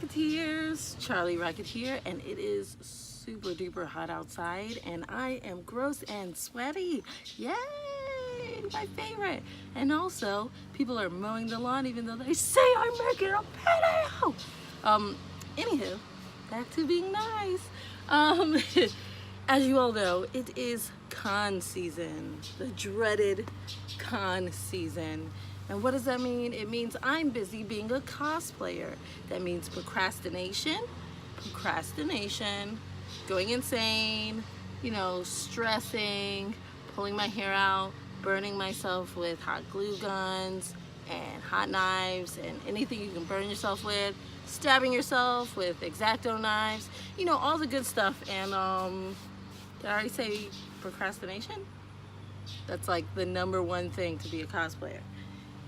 Rocketeers, Charlie Rocketeer, and it is super duper hot outside and I am gross and sweaty. Yay, my favorite. And also people are mowing the lawn even though they say I'm making a patio. Anywho, back to being nice. As you all know, it is con season, the dreaded con season. And what does that mean? It means I'm busy being a cosplayer. That means procrastination, going insane, stressing, pulling my hair out, burning myself with hot glue guns and hot knives and anything you can burn yourself with, stabbing yourself with X-Acto knives, all the good stuff. And did I already say procrastination? That's like the #1 thing to be a cosplayer.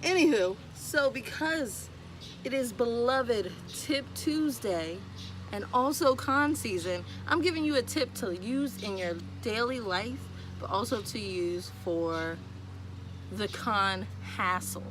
Anywho, so because it is beloved Tip Tuesday and also con season, I'm giving you a tip to use in your daily life, but also to use for the con hassle,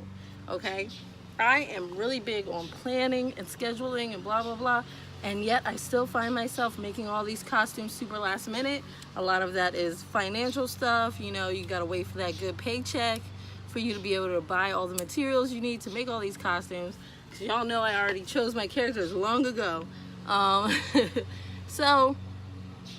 okay? I am really big on planning and scheduling and blah, blah, blah, and yet I still find myself making all these costumes super last minute. A lot of that is financial stuff, you gotta wait for that good paycheck for you to be able to buy all the materials you need to make all these costumes. So y'all know I already chose my characters long ago. So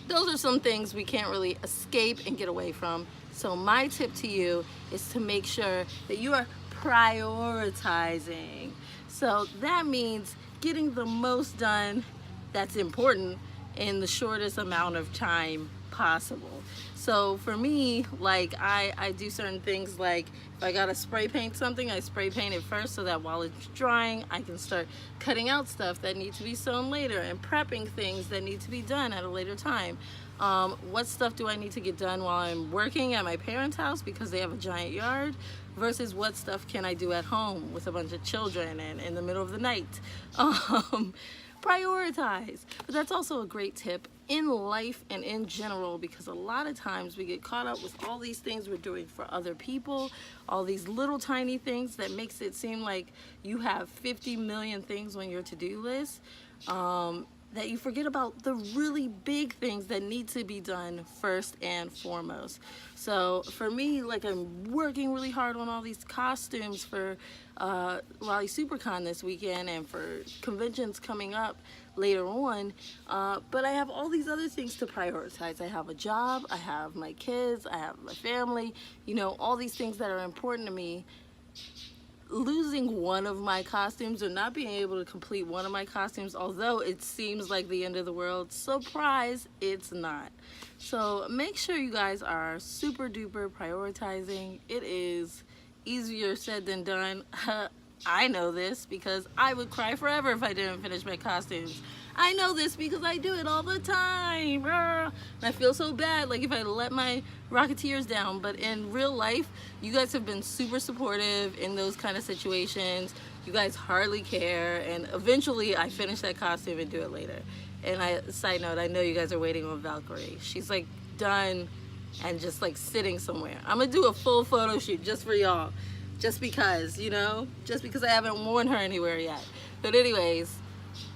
those are some things we can't really escape and get away from. So my tip to you is to make sure that you are prioritizing. So that means getting the most done that's important in the shortest amount of time possible. So for me, like I do certain things, like if I gotta spray paint something, I spray paint it first so that while it's drying, I can start cutting out stuff that needs to be sewn later and prepping things that need to be done at a later time. What stuff do I need to get done while I'm working at my parents' house because they have a giant yard, versus what stuff can I do at home with a bunch of children and in the middle of the night. Prioritize. But that's also a great tip in life and in general, because a lot of times we get caught up with all these things we're doing for other people, all these little tiny things that makes it seem like you have 50 million things on your to-do list, that you forget about the really big things that need to be done first and foremost. So for me, like, I'm working really hard on all these costumes for Raleigh SuperCon this weekend and for conventions coming up later on, but I have all these other things to prioritize. I have a job, I have my kids, I have my family, all these things that are important to me. Losing one of my costumes or not being able to complete one of my costumes, although it seems like the end of the world, surprise, it's not. So make sure you guys are super duper prioritizing. It is easier said than done. I know this because I would cry forever if I didn't finish my costumes. I know this because I do it all the time. And I feel so bad, like if I let my Rocketeers down. But in real life, you guys have been super supportive in those kind of situations. You guys hardly care. And eventually I finish that costume and do it later. And side note, I know you guys are waiting on Valkyrie. She's like done and just like sitting somewhere. I'm gonna do a full photo shoot just for y'all. Just because, just because I haven't worn her anywhere yet. But anyways,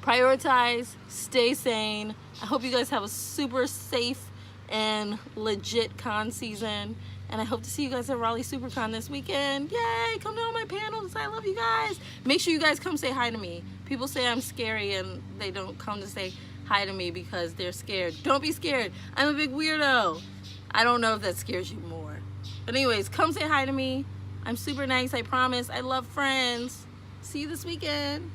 prioritize, stay sane. I hope you guys have a super safe and legit con season. And I hope to see you guys at Raleigh SuperCon this weekend. Yay, come to all my panels. I love you guys. Make sure you guys come say hi to me. People say I'm scary and they don't come to say hi to me because they're scared. Don't be scared. I'm a big weirdo. I don't know if that scares you more. But anyways, come say hi to me. I'm super nice, I promise. I love friends. See you this weekend.